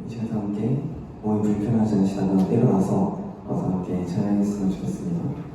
이 시간에 함께 몸이 불편하지 않으시다면 일어나서 와서 함께 찬양했으면 좋겠습니다.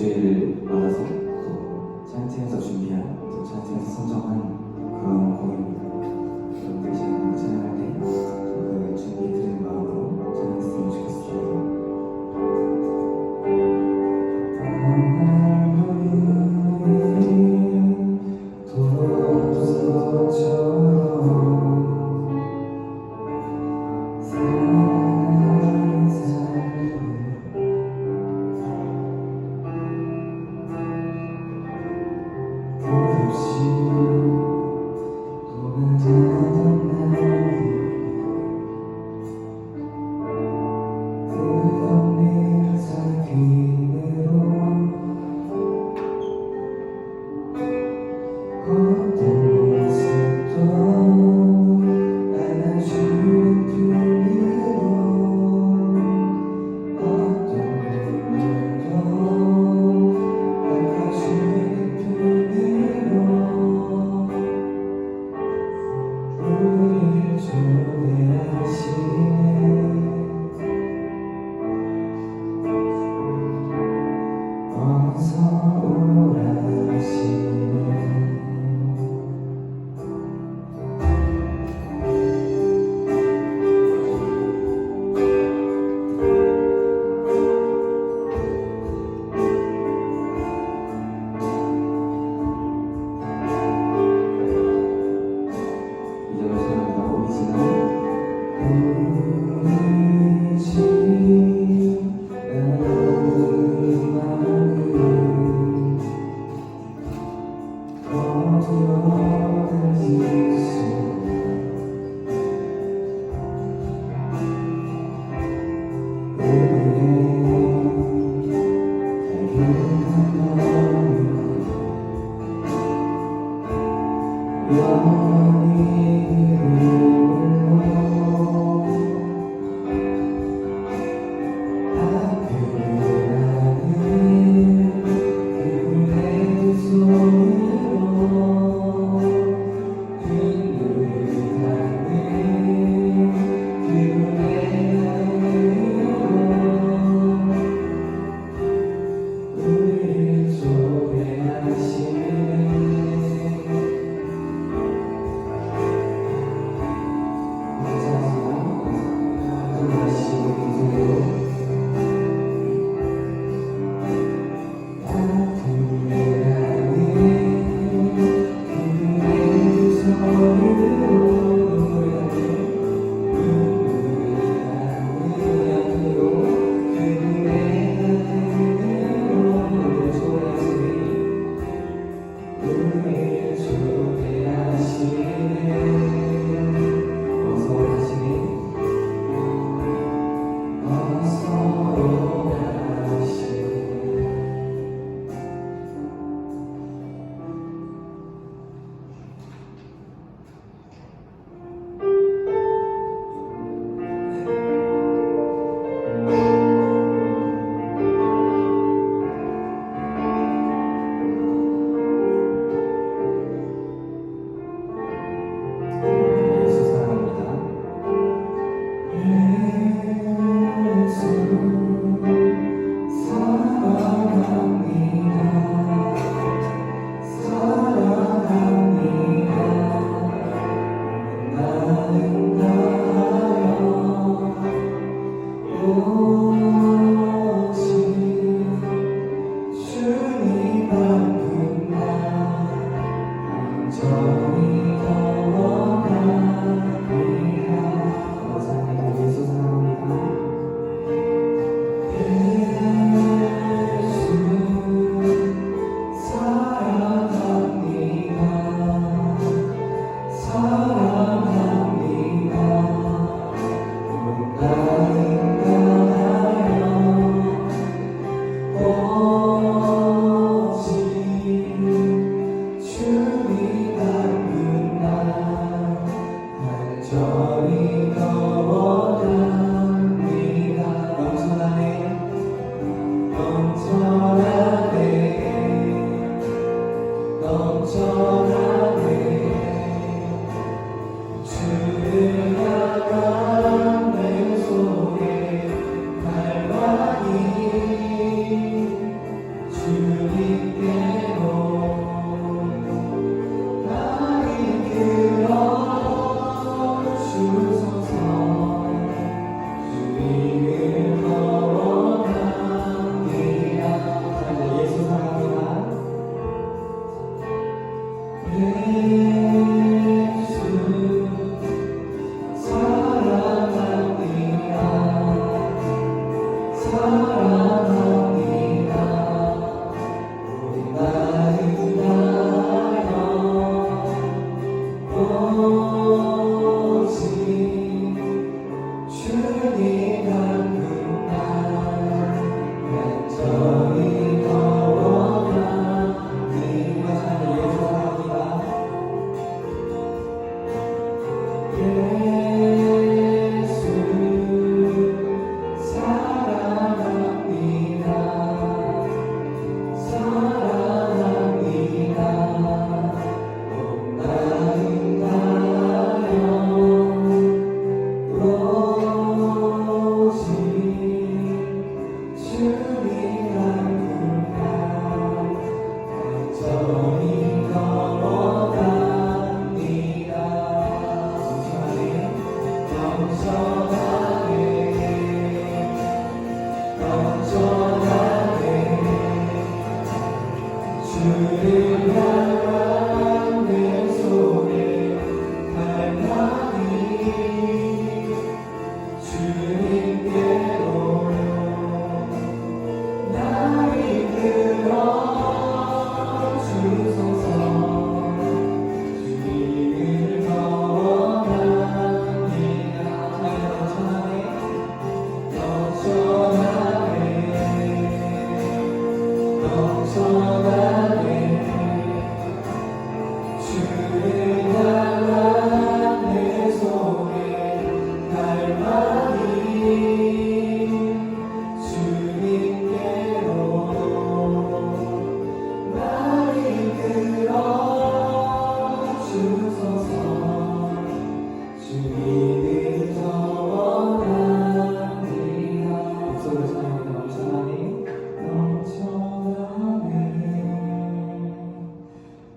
주일을 맞아서 또 찬양팀에서 준비한 또 찬양팀에서 선정한 그런 곡입니다. 여러분들이 찬양할 때 그 준비되는 마음으로 찬양했으면 좋겠습니다. 또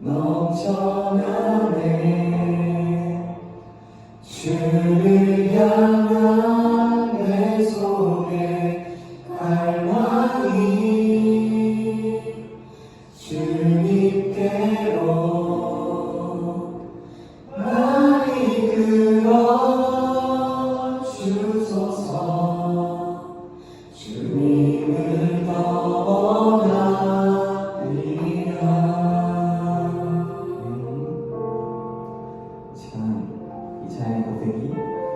넘쳐나네. 주를 향한 내 속에 갈망이 주님께로 날 이끌어 주소서. 주님을 더 원하리라. 이 찬양의 고백이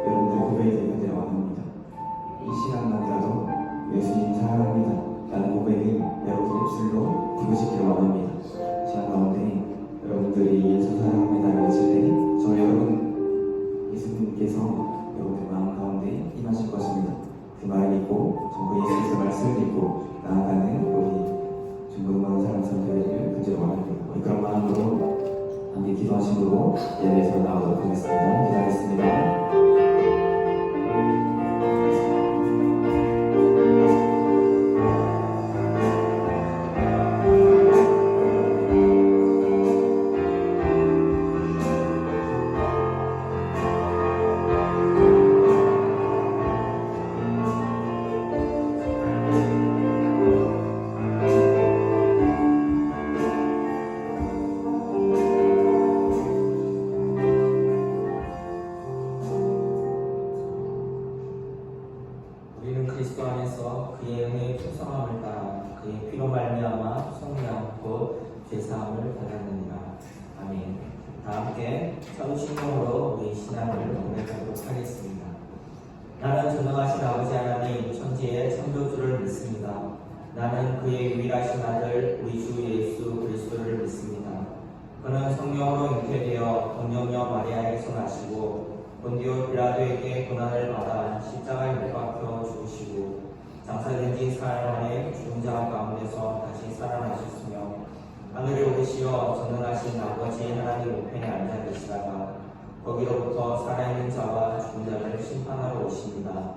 여러분들의 고백이 되는 데를 원합니다. 이 시간만이라도 예수님 사랑합니다 라는 고백이 여러분의 입술로 부르시기를 원합니다. 시간 가운데 여러분들이 예수 사랑합니다를 외칠 때 저 여러분 예수님께서 여러분의 마음 가운데 임하실 것입니다. 그 말을 믿고 전부 예수님의 말씀을 믿고 나아가는 우리 중국만 사람 선교회를 그제로 원합니다. 우리 그런 마음으로 함께 기도하심으로 예배에서 나오도록 하겠습니다. 기도하겠습니다. 우리는 그리스도 안에서 그의 은혜의 풍성함을 따라 그의 피로 말미암아 성령과 죄사함을 받았느니라. 아멘. 다 함께 서신용으로 우리 신앙을 고백하도록 하겠습니다. 나는 전능하신 아버지 하나님 천지의 창조주를 믿습니다. 나는 그의 유일하신 아들 우리 주 예수 그리스도를 믿습니다. 그는 성령으로 잉태되어 동정녀 마리아에서 나시고 본디오 빌라도에게 고난을 받아 십자가에 못 박혀 죽으시고 장사된 지 사흘 만에 죽은 자 가운데서 다시 살아나셨으며 하늘에 오르시어 전능하신 아버지 하나님 우편에 앉아 계시다가 거기로부터 살아있는 자와 죽은 자를 심판하러 오십니다.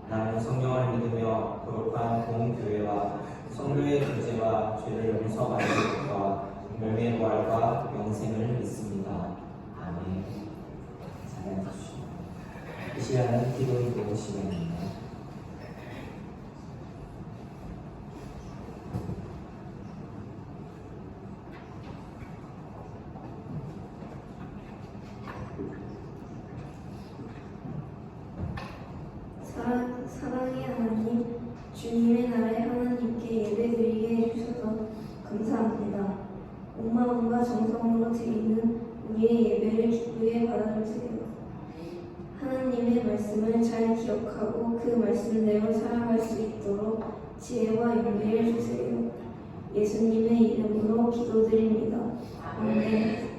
나는 성령을 믿으며 거룩한 공교회와 성도의 교제와 죄를 용서받는 것과 열매의 부활과 영생을 믿습니다. 아멘. 찬양해주시오. 이 시간은 기도의 도우 시간입니다. 사랑의 하나님, 주님의 날에 하나님께 예배드리게 해주셔서 감사합니다. 온 마음과 정성으로 드리는 우리의 예배를 기쁘게 받아주세요. 하나님의 말씀을 잘 기억하고 그 말씀대로 살아갈 수 있도록 지혜와 용기를 주세요. 예수님의 이름으로 기도드립니다. 아멘.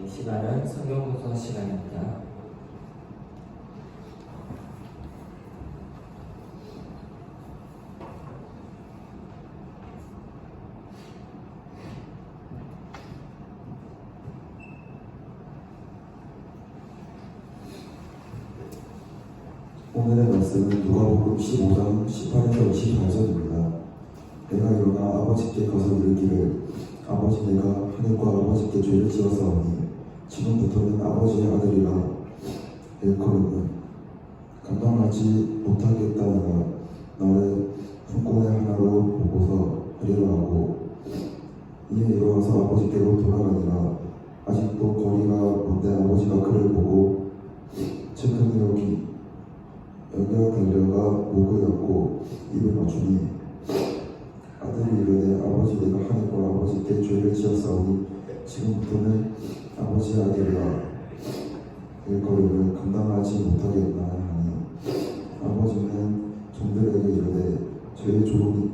이 시간은 성경 분석 시간입니다. 오늘의 말씀은 누가복음 15장 18에서 28절입니다. 내가 일어나 아버지께 가서 이르기를 아버지 내가 하늘과 아버지께 죄를 지었사오니 지금부터는 아버지의 아들이라 일컬음은 감당하지 못하겠다니라 나를 품꾼의 하나로 보고서 하리라 하고 이에 일어나서 아버지께로 돌아가니라. 아직도 거리가 먼데 아버지가 그를 보고 즉흥 여겨 달려가 목을 엮고 입을 맞추니 아들이 이르되 아버지 내가 하늘과 아버지께 죄를 지었사오니 지금부터는 아버지의 아들이라 일거리를 감당하지 못하겠나 하니 아버지는 종들에게 이르되 제일 좋은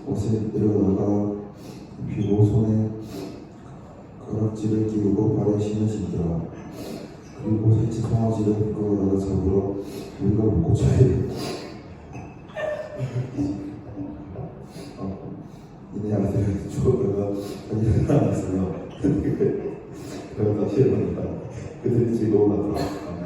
옷을 일어나가 입히고 손에 가락지를 끼우고 발에 신으시더라. 그리고 새치 송아지를 끌어다가 잡으러 우리가 먹고 자요. 이내 아들을 주어다가 일어나서 그러다 시어머니가 그들이 즐거워하더라. 아멘.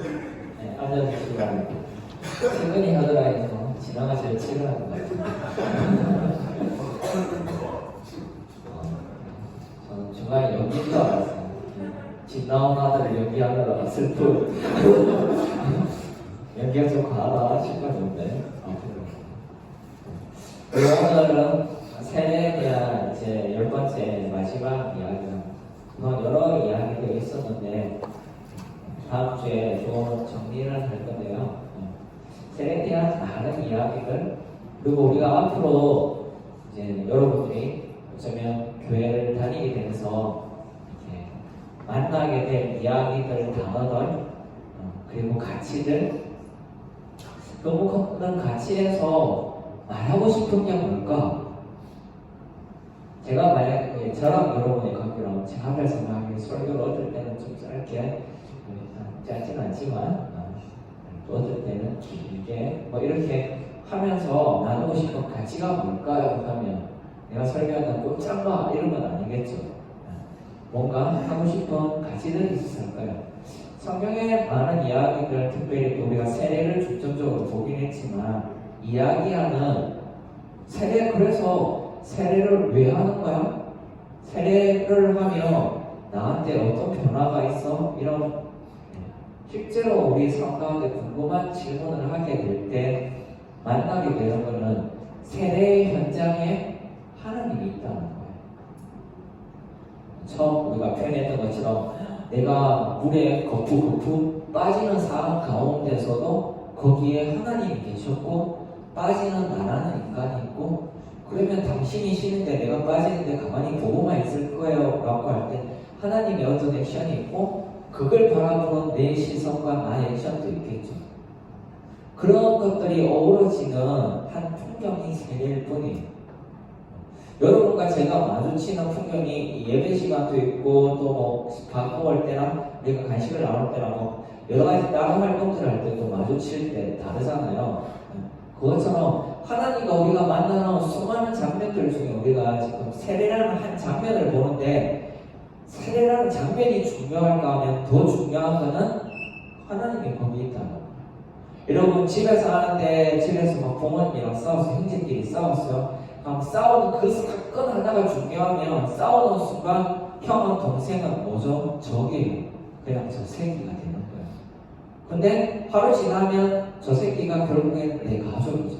네, 알려주시기 바랍니다. 최근이 하더라도 지나가실 최근한 것 같아요. 저는 중간에 연기인 줄 알았어요. 집 나온 아들을 연기하느라 슬픈 연기가 좀 과하다 싶었는데 오늘은 세례에 대한 이제 10번째 마지막 이야기입니다. 그동안 여러 이야기들이 있었는데 다음 주에 좀 정리를 할 건데요. 세례에 대한 많은 이야기들 그리고 우리가 앞으로 이제 여러분들이 어쩌면 교회를 다니게 되면서 이렇게 만나게 될 이야기들, 단어들 그리고 가치들 그런 가치에서 말하고 싶은 게 뭘까? 제가 만약에 저랑 여러분의 관계로 제가 앞에서 막 설교를 얻을 때는 좀 짧게 짧진 않지만 또 어떨 때는 길게 뭐 이렇게 하면서 나누고 싶은 가치가 뭘까요? 하면 내가 설교한다 꼼짝마 이런 건 아니겠죠. 뭔가 하고 싶은 가치들이 있을까요? 성경의 많은 이야기들 특별히 또 우리가 세례를 중점적으로 보긴 했지만 이야기하는 세례 그래서 세례를 왜 하는 거야? 세례를 하면 나한테 어떤 변화가 있어? 이런 실제로 우리 삶 가운데 궁금한 질문을 하게 될 때 만나게 되는 것은 세례의 현장에 하나님이 있다는 거예요. 처음 우리가 표현했던 것처럼 내가 물에 거푸 빠지는 상황 가운데서도 거기에 하나님이 계셨고 빠지는 나라는 인간이 있고 그러면 당신이 쉬는데 내가 빠지는데 가만히 보고만 있을 거예요 라고 할 때 하나님의 어떤 액션이 있고 그걸 바라보는 내 시선과 나의 액션도 있겠죠. 그런 것들이 어우러지는 한 풍경이 세례일 뿐이에요. 여러분과 제가 마주치는 풍경이 예배 시간도 있고 또 뭐 밥 먹을 때나 우리가 간식을 나눌 때나 뭐 여러 가지 다른 활동들을 할 때도 마주칠 때 다르잖아요. 그것처럼 하나님과 우리가 만나는 수많은 장면들 중에 우리가 지금 세례라는 한 장면을 보는데 세례라는 장면이 중요할까 하면 더 중요한 것은 하나님이 거기 있다는 거예요. 여러분 집에서 하는데 집에서 막 부모님이랑 싸웠어요. 형제끼리 싸웠어요. 싸우는 그 사건 하나가 중요하면 싸우는 순간 형은 동생은 뭐죠? 적이에요. 그냥 저 새끼가 되는 거예요. 근데 하루 지나면 저 새끼가 결국엔 내 가족이죠.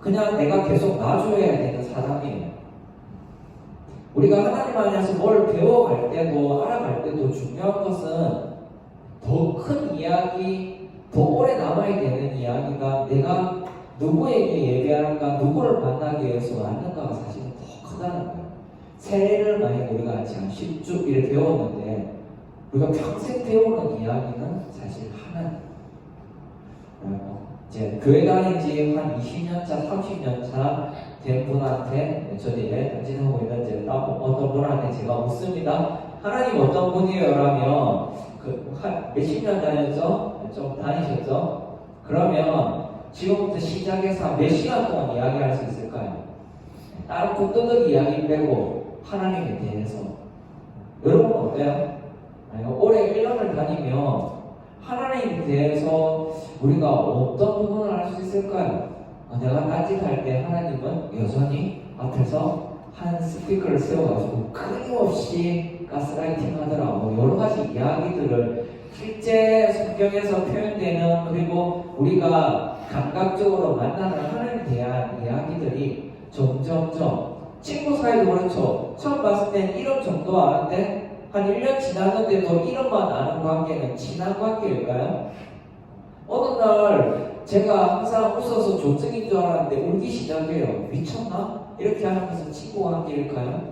그냥 내가 계속 놔줘야 되는 사람이에요. 우리가 하나님 안에서 뭘 배워갈 때도 알아갈 때도 중요한 것은 더 큰 이야기, 더 오래 남아야 되는 이야기가 내가 누구에게 예배하는가, 누구를 만나기 위해서 왔는가가 사실은 더 크다는 거예요. 세례를 만약 우리가 한 10주 이렇게 배웠는데 우리가 평생 배우는 이야기는 사실 하나님. 이제 교회 다닌 지 한 20년차, 30년차 된 분한테 저도 단진하고 있는지 어떤 분한테 제가 묻습니다. 하나님 어떤 분이에요? 라면 몇십 년 다녔죠? 좀 다니셨죠? 그러면 지금부터 시작해서 몇 시간 동안 이야기할 수 있을까요? 다른 북도덕 이야기 빼고 하나님에 대해서 여러분 어때요? 올해 1년을 다니면 하나님에 대해서 우리가 어떤 부분을 알 수 있을까요? 내가 딴짓할 때 하나님은 여전히 앞에서 한 스피커를 세워가지고 끊임없이 가스라이팅 하더라고. 여러 가지 이야기들을 실제 성경에서 표현되는 그리고 우리가 감각적으로 만나는 하나님에 대한 이야기들이 점점점 친구 사이도 그렇죠. 처음 봤을 땐 이름 정도 아는데 한 1년 지났는데도 이름만 아는 관계는 친한 관계일까요? 어느 날 제가 항상 웃어서 조증인 줄 알았는데 울기 시작해요. 미쳤나? 이렇게 하면서 친구 관계일까요?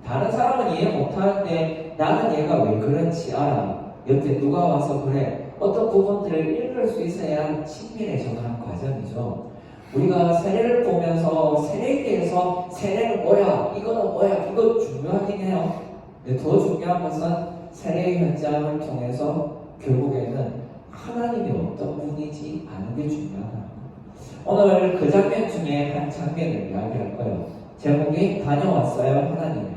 다른 사람은 이해 못하는데 나는 얘가 왜 그런지 알아. 옆에 누가 와서 그래. 어떤 부분들을 읽을 수 있어야 친밀해져가는 과정이죠. 우리가 세례를 보면서 세례에 대해서 세례는 뭐야, 이거는 뭐야, 이거 중요하긴 해요. 근데 더 중요한 것은 세례의 현장을 통해서 결국에는 하나님이 어떤 분이지 아는 게 중요하다. 오늘 그 장면 중에 한 장면을 이야기할 거예요. 제목이 다녀왔어요 하나님이에요.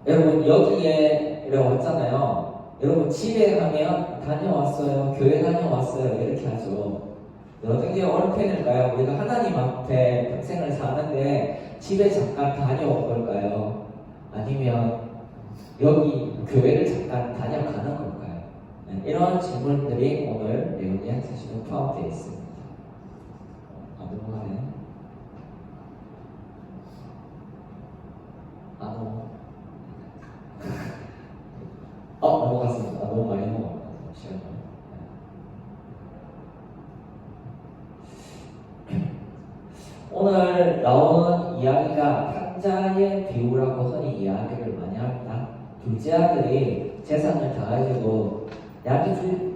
여러분 여기에 이라고 했잖아요. 여러분 집에 가면 다녀왔어요, 교회 다녀왔어요 이렇게 하죠. 어떤 게 옳을까요? 우리가 하나님 앞에 평생을 사는데 집에 잠깐 다녀온 걸까요? 아니면 여기 교회를 잠깐 다녀가는 걸까요? 이런 질문들이 오늘 내용에 사실은 포함되어 있습니다. 넘어가네. 넘어갔습니다. 너무 많이 넘어갔어요. 시간이. 오늘 나오는 이야기가 탕자의 비유라고 흔히 이야기를 많이 합니다. 둘째 아들이 재산을 다 가지고 나한테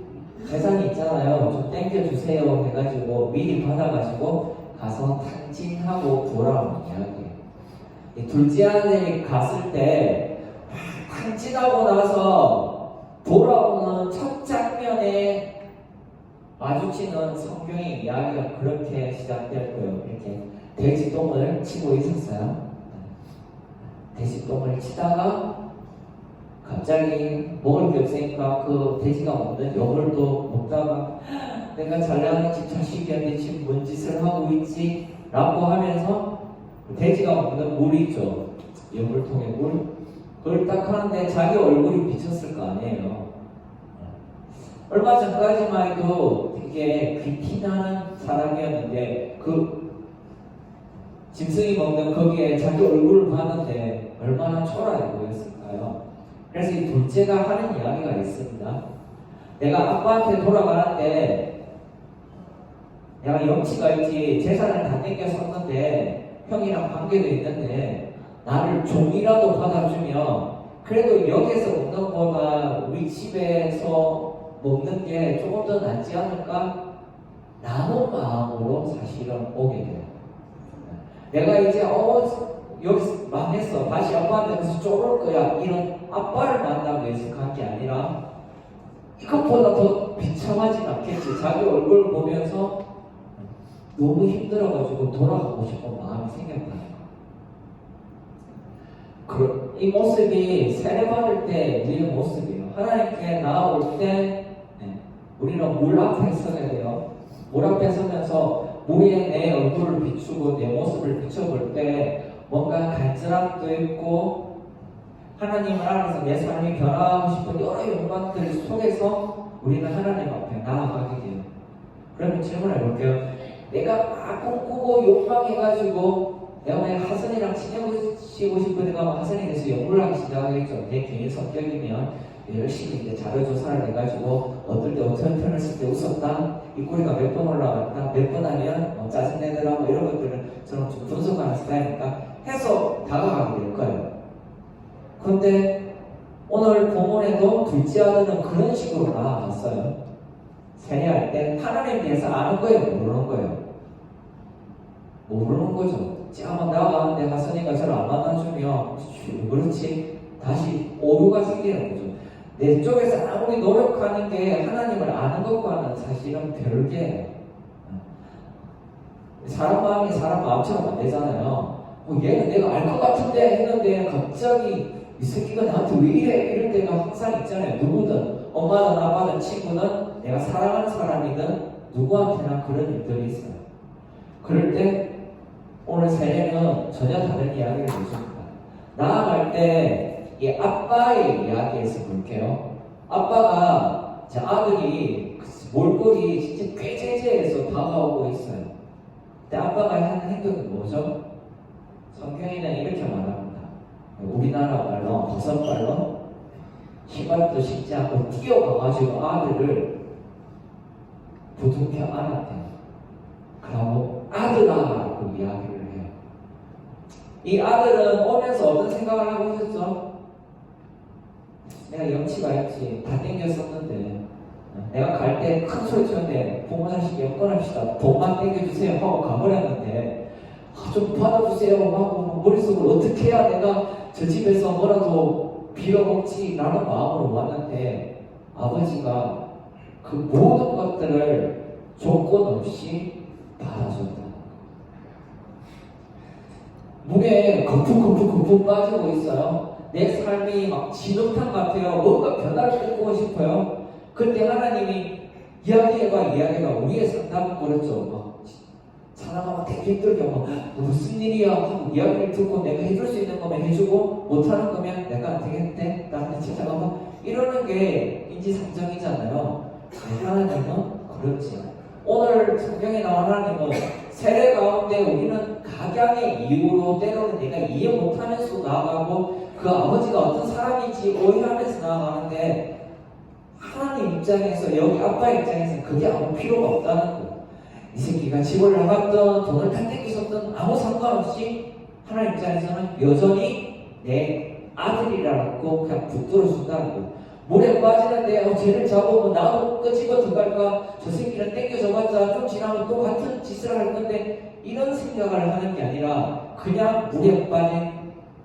재산이 있잖아요. 좀 땡겨주세요 해가지고 미리 받아가지고 가서 탕진하고 돌아오는 이야기예요. 이 둘째 아들이 갔을 때 탕진하고 나서 돌아오는 첫 장면에 마주치는 성경의 이야기가 그렇게 시작되었고요. 이렇게 돼지똥을 치고 있었어요. 돼지똥을 치다가 갑자기 먹을 게 없으니까 그 돼지가 먹는 여물도 먹다가 내가 잘나가는 집 자식이었는데 지금 뭔 짓을 하고 있지? 라고 하면서 돼지가 먹는 물이 있죠. 여물통에 물. 그걸 딱 하는데 자기 얼굴이 비쳤을 거 아니에요. 얼마 전까지만 해도 되게 귀티나는 사람이었는데 그 짐승이 먹는 거기에 자기 얼굴을 봤는데 얼마나 초라해 보였을까요? 그래서 이 둘째가 하는 이야기가 있습니다. 내가 아빠한테 돌아가는데 내가 염치가 있지 재산을 다 땡겼었는데 형이랑 관계도 있는데 나를 종이라도 받아주면 그래도 여기서 먹는 거보다 우리 집에서 먹는 게 조금 더 낫지 않을까? 나는 마음으로 사실은 오게 돼요. 내가 이제 여기서 망했어. 다시 아빠한테 가서 쫄을 거야. 이런 아빠를 만나기 위해서 간 게 아니라 이것보다 더 비참하진 않겠지. 자기 얼굴 보면서 너무 힘들어가지고 돌아가고 싶은 마음이 생겼다니까. 이 모습이 세례받을 때 우리의 모습이에요. 하나님께 나아올 때 우리는 물 앞에 서야 돼요. 물 앞에 서면서 물에 내 얼굴을 비추고 내 모습을 비춰볼 때 뭔가 간절함도 있고 하나님을 알아서 내 삶이 변화하고 싶은 여러 욕망들 속에서 우리는 하나님 앞에 나아가게 돼요. 그러면 질문해 볼게요. 내가 막 꿈꾸고 욕망해가지고 내가 만약 하선이랑 지내고 싶으니까 하선이 돼서 연구를 하기 시작하겠죠. 내 개인 성격이면 열심히 이제 자료조사를 해가지고 어떨 때 어떤 편을 쓸 때 웃었다, 입꼬리가 몇 번 올라갔다, 몇 번 하면 짜증내더라, 뭐 이런 것들을 저는 좀 분석하는 스타일이니까 해서 다가가게 될 거예요. 그런데 오늘 본문에도 둘째 아들은 그런 식으로 나아갔어요. 세례할 때 하나님에 대해서 아는 거예요, 모르는 거예요? 모르는 거죠. 한번 나가는데 하선이가 저를 안 만나주면 그렇지 다시 오류가 생기는 거죠. 내 쪽에서 아무리 노력하는 게 하나님을 아는 것과는 사실은 별개예요. 사람 마음이 사람 마음처럼 안 되잖아요. 얘는 내가 알 것 같은데 했는데 갑자기 이 새끼가 나한테 왜 이래? 이럴 때가 항상 있잖아요. 누구든 엄마든 아빠든 친구든 내가 사랑하는 사람이든 누구한테나 그런 일들이 있어요. 그럴 때 오늘 세례는 전혀 다른 이야기를 해줍니다. 나아갈 때 이 아빠의 이야기에서 볼게요. 아빠가 제 아들이 몰골이 진짜 꾀죄죄해서 다가오고 있어요. 근데 아빠가 하는 행동이 뭐죠? 성경에는 이렇게 말합니다. 우리나라 말로 버섯발로 시발도 쉽지 않고 뛰어가가지고 아들을 부둥켜 안았대요. 그러고 아들아라고 이야기를 해요. 이 아들은 오면서 어떤 생각을 하고 있었죠? 내가 염치가 있지, 다 땡겼었는데 내가 갈 때 큰 소리 쳤는데 부모 자식 엮어냅시다, 돈만 땡겨주세요 하고 가버렸는데 좀 받아주세요 하고 머릿속으로 어떻게 해야 내가 저 집에서 뭐라도 빌어먹지 라는 마음으로 왔는데 아버지가 그 모든 것들을 조건 없이 받아줬다. 물에 거품 빠지고 있어요. 내 삶이 막 진흙탕 같아요. 뭔가 변화를 뜯고 싶어요. 그때 하나님이 이야기해봐. 우리의 상담은 그렇죠. 사람아 막 되게 힘들게 무슨 일이야 하고 이야기를 듣고 내가 해줄 수 있는 거면 해주고 못하는 거면 내가 안 되겠대 나한테 찾아가봐 이러는 게 인지상정이잖아요. 하나님은 그렇지. 오늘 성경에 나온 하나님은 세례 가운데 우리는 각양의 이유로 때로는 내가 이해 못하면서 나아가고 그 아버지가 어떤 사람인지 오해하면서 나아가는데 하나님 입장에서 여기 아빠 입장에서 그게 아무 필요가 없다는 거예요. 이 새끼가 집을 나갔던 돈을 다 뺏기셨던 아무 상관없이 하나님 입장에서는 여전히 내 아들이라고 그냥 붙들어 준다는 거예요. 물에 빠지는데 쟤를 잡으면 나도 끄집어 들어갈까? 저 새끼는 땡겨져봤자 좀 지나면 또 같은 짓을 할 건데 이런 생각을 하는 게 아니라 그냥 물에 빠진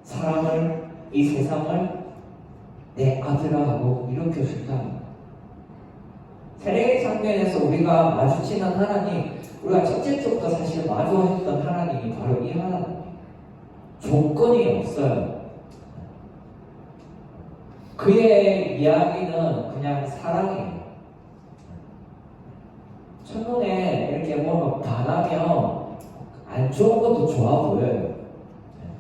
사람을 이 세상을 내 아들아 하고 일으켜 준다는 거예요. 세례의 장면에서 우리가 마주치는 하나님, 우리가 첫째 쪽부터 사실 마주했던 하나님이 바로 이 하나님이에요. 조건이 없어요. 그의 이야기는 그냥 사랑이에요. 첫눈에 이렇게 뭔가 반하면 안 좋은 것도 좋아 보여요.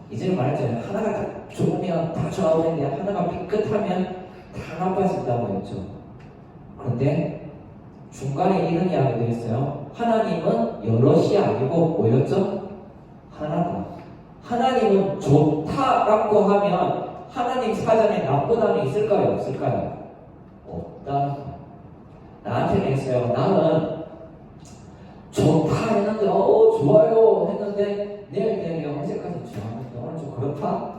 이제는 말했잖아요. 하나가 다 좋으면 다 좋아 보이는데 하나가 삐끗하면 다 나빠진다고 했죠. 그런데 중간에 이런 이야기도 있어요. 하나님은 여럿이 아니고 뭐였죠? 하나다. 하나님은 좋다라고 하면 하나님 사전에 나쁘다는 있을까요? 없을까요? 없다. 나한테는 있어요. 나는 좋다 했는데 좋아요 했는데 내일 되면 어제까지 좋아하는데 오늘 좀 그렇다.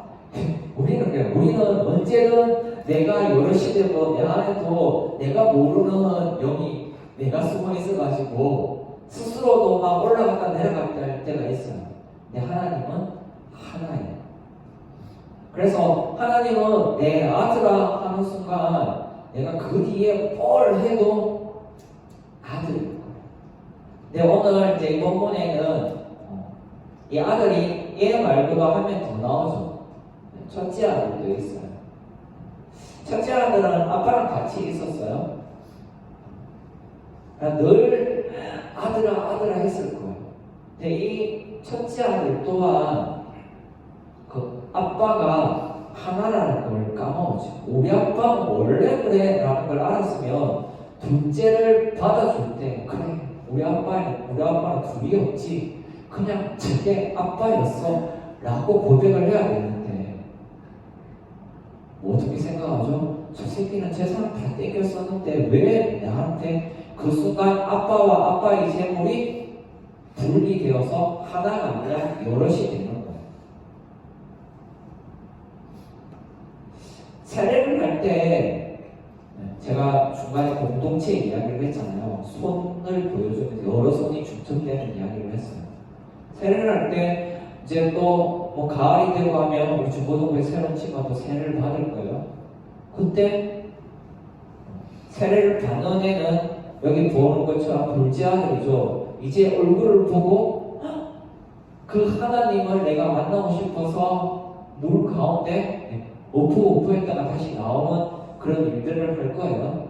우리는 언제든 내가 여럿이 되고 내 안에도 내가 모르는 영이 내가 숨어 있어가지고 스스로도 막 올라갔다 내려갔다 할 때가 있어요. 근데 하나님은 하나예요. 그래서 하나님은 내 아들아 하는 순간 내가 그 뒤에 뭘 해도 아들일 거예요. 근데 오늘 이제 이번 본에는 이 아들이 얘 말고도 한 명 더 나오죠. 첫째 아들도 있어요. 첫째 아들은 아빠랑 같이 있었어요. 늘 아들아 했을 거예요. 근데 이 첫째 아들 또한 그 아빠가 하나라는 걸 까먹었죠. 우리 아빠는 원래 그래 라는 걸 알았으면 둘째를 받아줄 때 그래 우리 아빠는 둘이 없지 그냥 저게 아빠였어 라고 고백을 해야 되는데 어떻게 생각하죠? 저 새끼는 재산 다 뺏겼었는데 왜 나한테 그 순간 아빠와 아빠의 재물이 분리되어서 하나가 아니라 여럿이 되는 거예요. 세례를 할 때 제가 중간에 공동체 이야기를 했잖아요. 손을 보여주면서 여러 손이 중첩되는 이야기를 했어요. 세례를 할 때 이제 또 뭐 가을이 되고 하면 우리 중고등부의 새로운 친구가 또 세례를 받을 거예요. 그때 세례를 받는 애는 여기 보는 것처럼 둘째 아들이죠. 이제 얼굴을 보고 그 하나님을 내가 만나고 싶어서 물 가운데 오프했다가 다시 나오는 그런 일들을 할 거예요.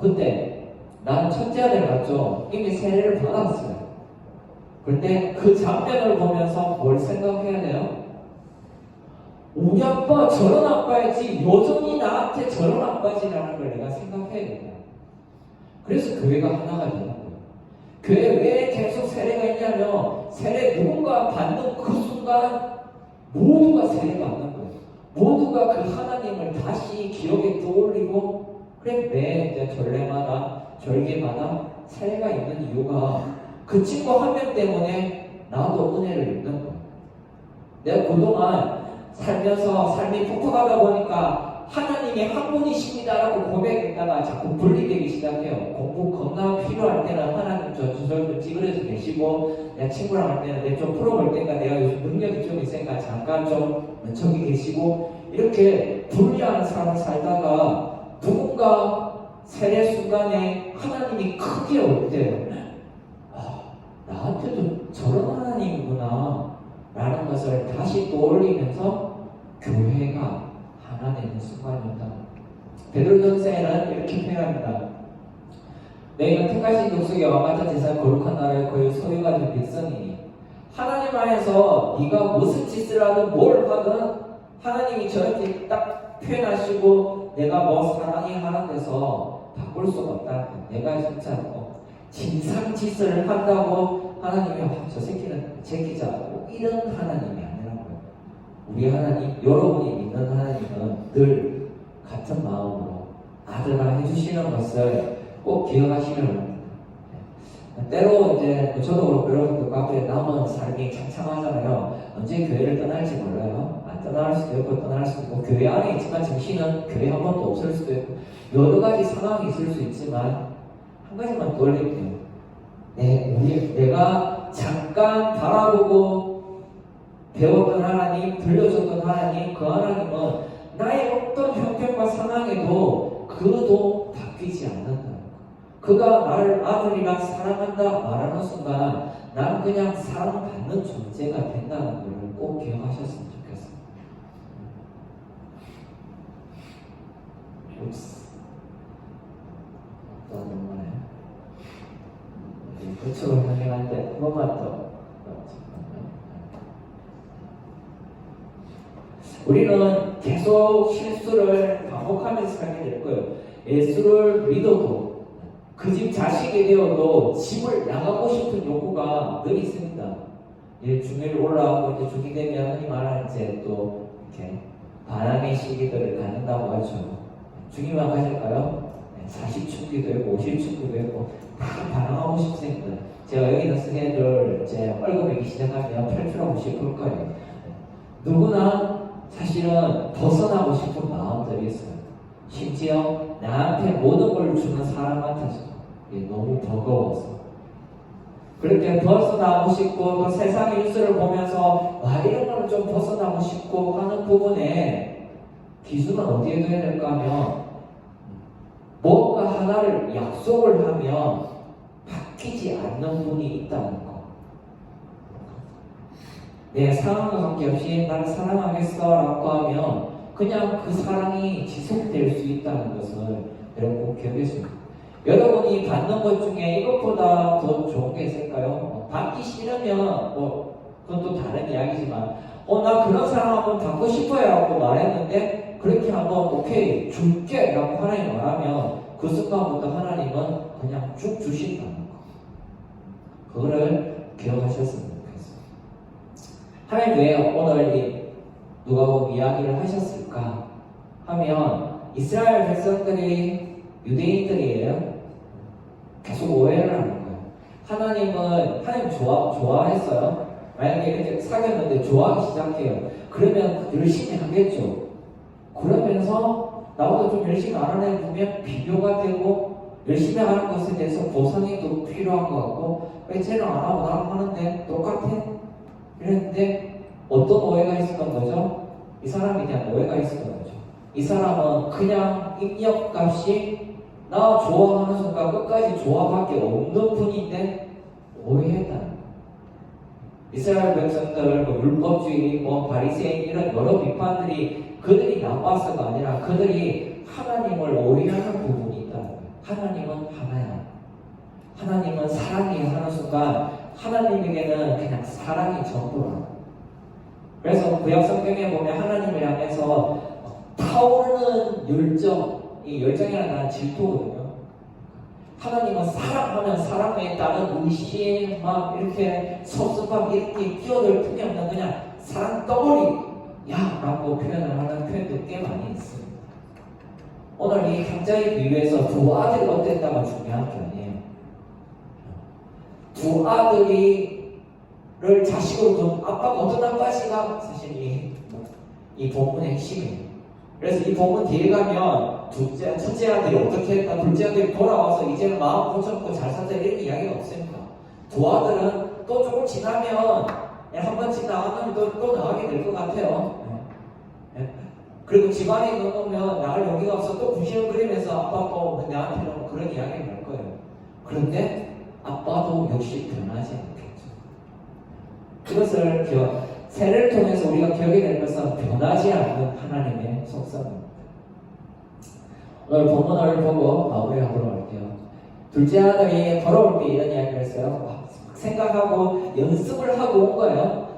근데 나는 첫째 아들 같죠? 이미 세례를 받았어요. 그런데 그 장면을 보면서 뭘 생각해야 돼요? 우리 아빠 저런 아빠이지 여전히 나한테 저런 아빠지라는 걸 내가 생각해야 돼요. 그래서 교회가 하나가 되는 거예요. 교회 왜 계속 세례가 있냐면 세례 누군가 받는 그 순간 모두가 세례 받는 거예요. 모두가 그 하나님을 다시 기억에 떠올리고 그래 매 이제 절개마다 세례가 있는 이유가 그 친구 한 명 때문에 나도 은혜를 입는 거예요. 내가 그동안 살면서 삶이 퍽퍽하다 보니까 하나님이 한 분이십니다라고 고백했다가 자꾸 분리되기 시작해요. 공부 겁나 필요할 때는 하나님 저절도 찌그러져 계시고 내가 친구랑 할 때는 내 좀 풀어볼 때가 내가 요즘 능력이 좀 있으니까 잠깐 좀 저기 계시고 이렇게 분리하는 삶을 살다가 누군가 세례 순간에 하나님이 크게 올 때 나한테도 저런 하나님이구나 라는 것을 다시 떠올리면서 교회가 하나 되는 순간입니다. 베드로전서에는 이렇게 표현합니다. 너희는 택하신 족속이와 같은 제사를 거룩한 나라의 거의 소유가 된 백성이니 하나님 안에서 네가 무슨 짓을 하든 뭘 하든 하나님이 저렇게 딱 표현하시고 내가 뭐 사랑이 하는 데서 바꿀 수가 없다. 내가 진짜 진상 짓을 한다고 하나님이 저 새끼는 제끼자고 이런 하나님이 아니라고요. 우리 하나님, 여러분이 믿는 하나님은 늘 같은 마음으로 아들아 해주시는 것을 꼭 기억하시길 바랍니다. 때로 이제 저도 그렇고 여러분도 앞에 남은 삶이 창창하잖아요. 언제 교회를 떠날지 몰라요. 안 떠날 수도 있고 떠날 수도 있고 교회 안에 있지만 정신은 교회 한 번도 없을 수도 있고 여러 가지 상황이 있을 수 있지만 한 가지만 떠올릴게요. 내가 잠깐 바라보고 배웠던 하나님, 들려줬던 하나님, 그 하나님은 나의 어떤 형편과 상황에도 그도 바뀌지 않는다. 그가 나를 아들이라 사랑한다 말하는 순간 나는 그냥 사랑받는 존재가 된다는 것을 꼭 기억하셨으면 좋겠어요. 또 넘어가네. 그쪽을 향해가는데 한 번만 더. 우리는 계속 실수를 반복하면서 살게 될 거예요. 예수를 믿어도 그 집 자식이 되어도 집을 나가고 싶은 욕구가 늘 있습니다. 중일 올라오고 이제 중이 되면 흔히 말하는 이제 또 이렇게 반항의 시기들을 갖는다고 하죠. 중이만 가실까요? 40춘기도 있고 50춘기도 있고 다 반항하고 싶습니다. 제가 여기 있는 스네들 이제 얼굴이기 시작하면 탈출하고 싶을 거예요. 누구나 사실은 벗어나고 싶은 마음들이 있어요. 심지어 나한테 모든 걸 주는 사람한테서 너무 버거워서 그렇게 벗어나고 싶고 또 세상의 뉴스를 보면서 와 이런 거는 좀 벗어나고 싶고 하는 부분에 기준은 어디에 둬야 될까 하면 뭔가 하나를 약속을 하면 바뀌지 않는 분이 있다는 거. 내 상황과 관계없이 나를 사랑하겠어 라고 하면 그냥 그 사랑이 지속될 수 있다는 것을 여러분 꼭 기억했습니다. 여러분이 받는 것 중에 이것보다 더 좋은 게 있을까요? 받기 싫으면 그건 또 다른 이야기지만 나 그런 사람 한번 받고 싶어요 라고 말했는데 그렇게 한번 오케이 줄게 라고 하나님 말하면 그 순간부터 하나님은 그냥 쭉 주신다는 거. 그거를 기억하셨으면 좋겠어요. 하나님 왜 오늘 이 누가복음 이야기를 하셨을까 하면 이스라엘 백성들이 유대인들이에요. 계속 오해를 하는 거예요. 하나님 좋아했어요. 만약에 이렇게 사귀었는데 좋아하기 시작해요. 그러면 열심히 하겠죠. 그러면서 나보다 좀 열심히 안 하는 애 보면 비교가 되고 열심히 하는 것에 대해서 보상이 또 필요한 것 같고 왜 쟤는 안 하고 나랑 하는데 똑같아? 이랬는데 어떤 오해가 있었던 거죠? 이 사람에 대한 오해가 있었던 거죠. 이 사람은 그냥 입력값이 나 좋아하는 순간 끝까지 좋아밖에 없는 분인데 오해했다는 거예요. 이스라엘 백성들, 율법주의, 바리새인 이런 여러 비판들이 그들이 나빠서가 아니라 그들이 하나님을 오해하는 부분이 있다는 거예요. 하나님은 하나야. 하나님은 사랑이야 하는 순간 하나님에게는 그냥 사랑이 전부라. 그래서 구약 성경에 보면 하나님을 향해서 타오르는 열정, 이 열정이라는 건 질투거든요. 하나님은 사랑하면 사랑에 따른 의심, 막 이렇게 섭섭함 이렇게 끼어들 틈이 없는 그냥 사랑 덩어리야 라고 표현을 하는 표현도 꽤 많이 있습니다. 오늘 이 각자의 비유에서 두 아들이 어땠다가 중요한 게 아니에요. 두 아들이를 자식으로 둔 아빠가 어떤 아빠인가 사실 이 본문의 핵심이에요. 그래서 이 본문 뒤에 가면 첫째 아들이 어떻게 했다, 둘째 아들이 돌아와서 이제는 마음 고쳐놓고 잘 산다 이런 이야기가 없습니다. 두 아들은 또 조금 지나면 한 번씩 나가면 또 나가게 될 것 같아요. 그리고 집안에 넣어놓으면 나갈 용기가 없어 또 부시렁거리면서 아빠 내한테는 그런 이야기를 할 거예요. 그런데 아빠도 역시 변하지 않겠죠. 그것을 세례를 통해서 우리가 기억해야 될 것은 변하지 않는 하나님의 속성입니다. 오늘 본문을 보고 마무리하도록 할게요. 둘째 아들이 돌아올 때 이런 이야기를 했어요. 막 생각하고 연습을 하고 온 거예요.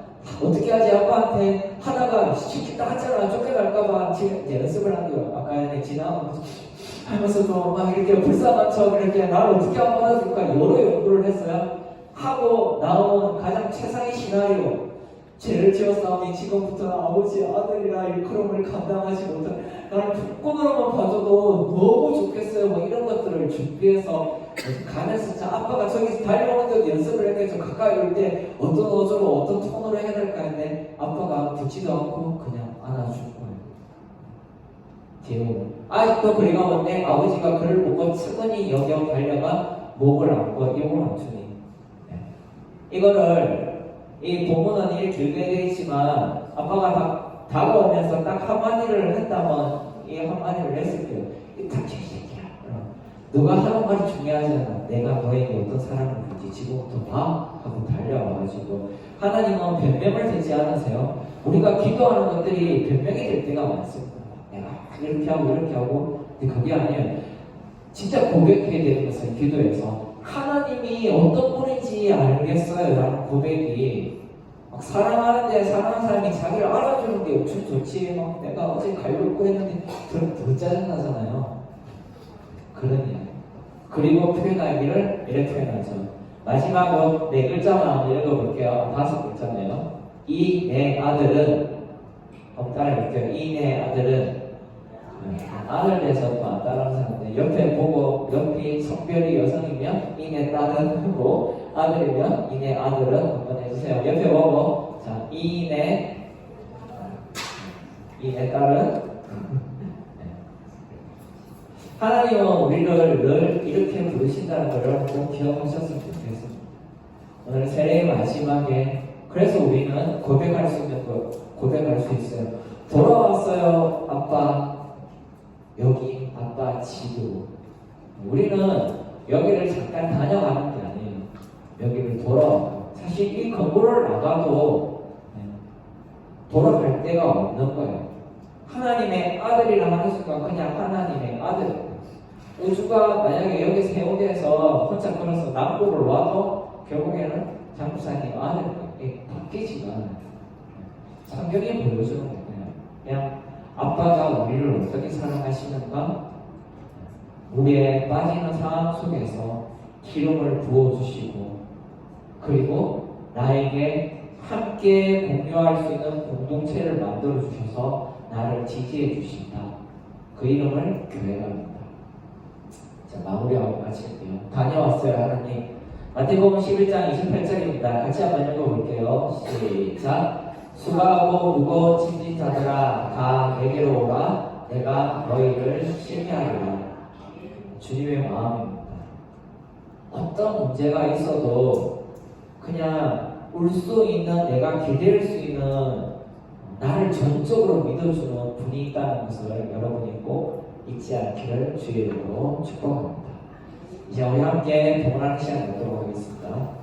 어떻게 하지? 아빠한테 하다가 시키 나갔잖아. 쫓겨날까봐 지금 이제 연습을 한대요. 아까 전에 지나가면서도 막 이렇게 불쌍한 척 이렇게 나를 어떻게 하면 받아줄까 여러 연구를 했어요. 하고 나온 가장 최상의 시나리오. 죄를 지었사오니 지금부터는 아버지 아들이라 일컬음을 감당하지 못한 나를 조금으로만 봐줘도 너무 좋겠어요. 뭐 이런 것들을 준비해서 가면서 자 아빠가 저기서 달려오는데도 연습을 했겠죠. 가까이 올 때 어떤 어조로 어떤 톤으로 해야 될까 했는데 아빠가 듣지도 않고 그냥 안아줄 거예요. 뒤로 아직도 그리가 뭔데 아버지가 그를 보고 측은히 여겨 달려가 목을 안고 입을 맞추니 이거를 이 본문은 이렇게 길게 되어 있지만 아빠가 다가오면서 딱 한마디를 했다면 이 한마디를 했을 때요. 이 닥쳐 이 새끼야. 너가 하는 말이 중요하지 않아. 내가 너에게 어떤 사람을 볼지 지금부터 봐 하고 달려와가지고 하나님은 변명을 되지 않으세요. 우리가 기도하는 것들이 변명이 될 때가 많습니다. 내가 이렇게 하고 이렇게 하고 근데 그게 아니에요. 진짜 고백해야 되는 것은 기도에서 하나님이 어떤 분인지 알겠어요 라는 고백이 막 사랑하는데 사랑하는 사람이 자기를 알아주는 게 엄청 좋지 막 내가 어제 갈고 했는데 그럼 더 짜증나잖아요. 그런 이야기. 그리고 표현하기를 이렇게 표현하죠. 마지막으로 네 글자만 한번 읽어볼게요. 5글자네요. 이 내 아들은 따라해볼게요. 이 내 아들은 아들 돼서 또 안 따라하는 사람인데 옆에 보고 옆이 성별이 여성이면 이내 딸은 하고 아들이면 이내 아들은 한번 해주세요. 옆에 보고 자 이내 딸은 하나님은 우리를 늘 이렇게 부르신다는 걸 꼭 기억하셨으면 좋겠습니다. 오늘 세례의 마지막에 그래서 우리는 고백할 수 있는 것 고백할 수 있어요. 돌아왔어요 아빠 여기 아빠 집으로. 우리는 여기를 잠깐 다녀가는 게 아니에요. 여기를 돌아와요. 사실 이 건물을 나가도 돌아갈 데가 없는 거예요. 하나님의 아들이라 하는 순간 그냥 하나님의 아들. 우주가 만약에 여기 세우게해서 혼자 걸어서 남부를 와도 결국에는 장부사님 아들 바뀌지가 않아요. 성경이 보여주는 거예요. 그냥 아빠가 우리를 어떻게 사랑하시는가? 우리의 빠지는 상황 속에서 기름을 부어주시고 그리고 나에게 함께 공유할 수 있는 공동체를 만들어 주셔서 나를 지지해 주신다. 그 이름을 교회랍니다. 자 마무리하고 마칠게요. 다녀왔어요 하나님. 마태복음 11장 28절입니다. 같이 한번 읽어볼게요. 시작. 수고하고 무거운 짐진 자들아 다 내게로 오라. 내가 너희를 쉼이하리라. 주님의 마음입니다. 어떤 문제가 있어도 그냥 울 수 있는 내가 기댈 수 있는 나를 전적으로 믿어주는 분이 있다는 것을 여러분이 꼭 잊지 않기를 주의 이름으로 축복합니다. 이제 우리 함께 동원하는 시간 갖도록 하겠습니다.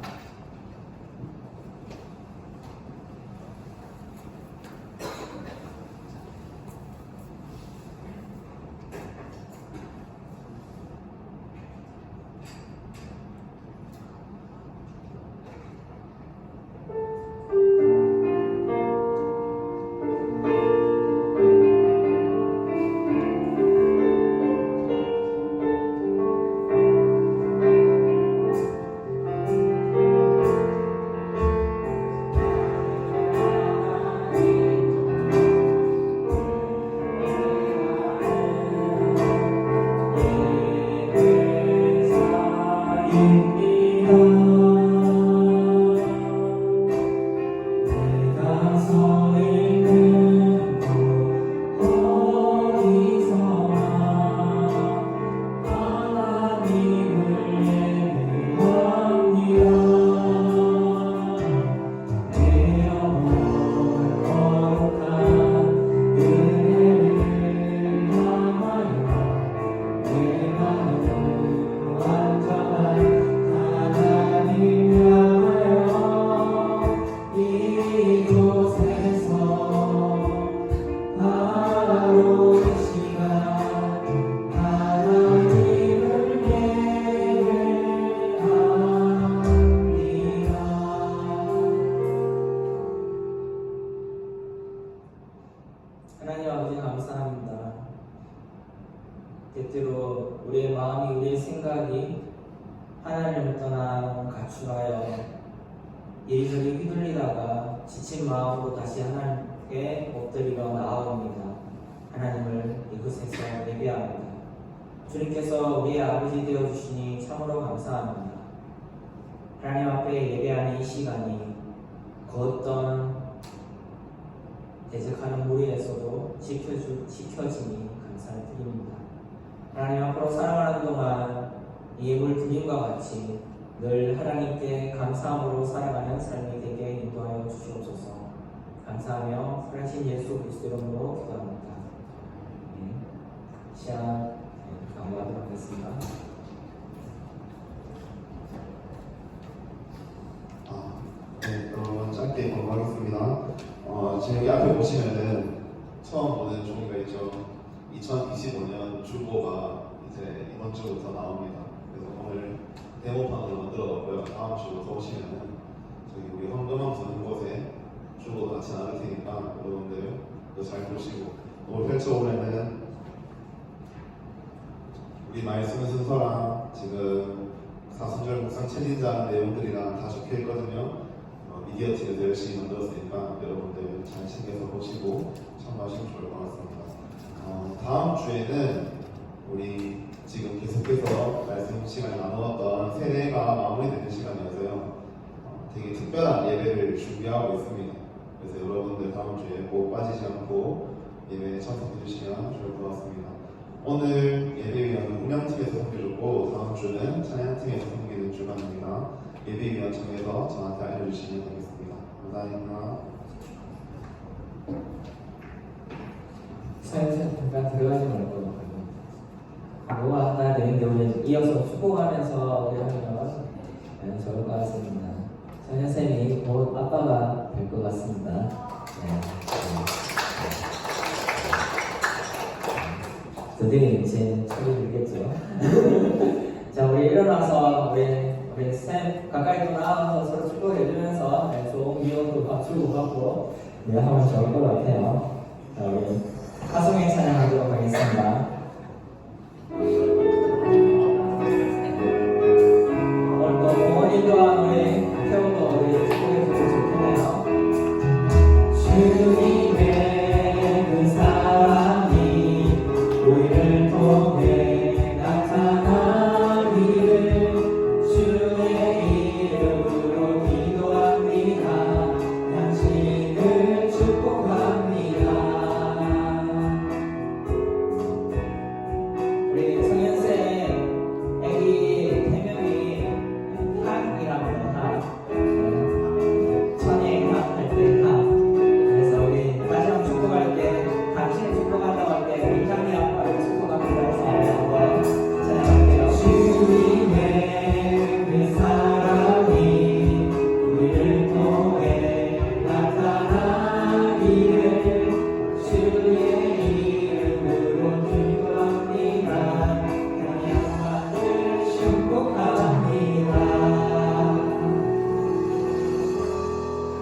때때로 우리의 마음이 우리의 생각이 하나님을 떠나 가출하여 이리저리 휘둘리다가 지친 마음으로 다시 하나님께 엎드리러 나아옵니다. 하나님을 이곳에서 예배합니다. 주님께서 우리의 아버지 되어주시니 참으로 감사합니다. 하나님 앞에 예배하는 이 시간이 그 어떤 대적하는 무리에서도 지켜지니 감사를 드립니다. 하나님 앞으로 살아가는 동안 이 예물 드림과 같이 늘 하나님께 감사함으로 살아가는 삶이 되게 인도하여 주시옵소서. 감사하며 살아신 예수 그리스도 이름으로 기도합니다. 시간 강구하도록 하겠습니다. 네, 그럼 짧게 공부하겠습니다. 지금 여기 앞에 보시면은 처음 보는 종이가 있죠. 2025년 주보가 이제 이번 주부터 나옵니다. 그래서 오늘 데모판으로 만들어봤고요. 다음 주부터 오시면은 저기 우리 황금함 두는 곳에 주보도 같이 나눌 테니까 여러분들 이거 잘 보시고 오늘 펼쳐보면은 우리 말씀 순서랑 지금 사순절 묵상 챌린지하는 내용들이랑 다 적혀있거든요. 미디어 팀에서 열심히 만들었으니까 여러분들 잘 챙겨서 보시고 참고하시면 좋을 것 같습니다. 다음 주에는 우리 지금 계속해서 말씀 시간에 나누었던 세례가 마무리되는 시간이어서요. 되게 특별한 예배를 준비하고 있습니다. 그래서 여러분들 다음 주에 꼭 빠지지 않고 예배에 참석해 주시면 좋을 것 같습니다. 오늘 예배위원은 운영팀에서 섬겨줬고 다음 주는 찬양팀에서 섬기는 주간입니다. 예배위원 정해서 저한테 알려주시면 되겠습니다. 감사합니다. 사연은 잠깐 들어가지 말고 뭐가 하나 되는데 우리 이어서 축복하면서 우리 하면 좋을 것 같습니다. 선생님이 곧 아빠가 될 것 같습니다. 드디어 이제 소리 들겠죠. 자, 우리 일어나서 우리 쌤 가까이 또 나와서 서로 축복해주면서 좋은 기억도 주고받고 하면 좋을 것 같아요. 자, 우리 화성의 찬양하도록 하겠습니다. 오늘 또 부모님 또한 우리 태우도 우리 축복해주고 좋겠네요. 주님의 그 사랑이 우리를 통해 나타나기를 주의 이름으로 기도합니다. 당신을 축복합니다. 우리 성현쌤 애기 태명이 한이라고 천혜한 할때 한. 그래서 우리 마지막 축복할 때 당신을 축복한다고 할 때 우리 향이 아빠를 축복합니다 해서 한번 찬양할게요. 주님의 그 사랑이 우리를 통해 나타나기를 주의 이름으로 기도합니다. 영양만을 축복합니다.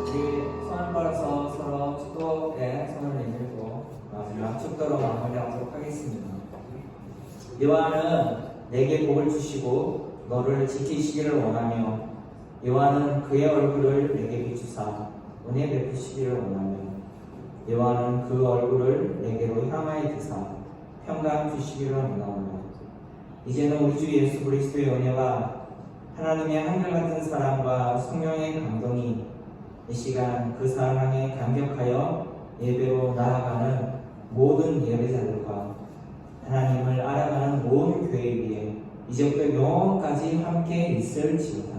우리 손을 벌어서 서로 축복의 손을 내밀고 마지막 축도로 마무리하도록 하겠습니다. 여호와는 내게 복을 주시고 너를 지키시기를 원하며 여호와는 그의 얼굴을 내게 비추사 은혜 베푸시기를 원하며 여호와는 그 얼굴을 내게로 향하여 드사 평강 주시기를 원하오며 이제는 우리 주 예수 그리스도의 은혜와 하나님의 한결같은 사랑과 성령의 감동이 이 시간 그 사랑에 감격하여 예배로 나아가는 모든 예배자들과 하나님을 알아가는 온 교회 위에 이제부터 영원까지 함께 있을지어다.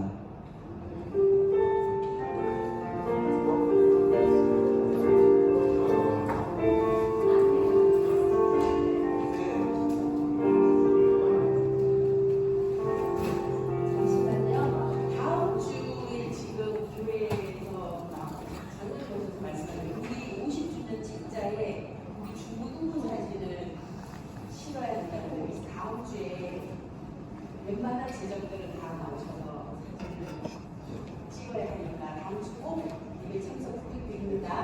잠시만요. 다음 주에 지금 교회에서 장로님께서 말씀하신 우리 50주년 직자에 우리 중고등부 사진을 실어야 된다고 해서 다음 주에 웬만한 제정들은 다 나오셔서 사진을 찍어야 하니까 다음 주 꼭 예배 참석 부탁드립니다.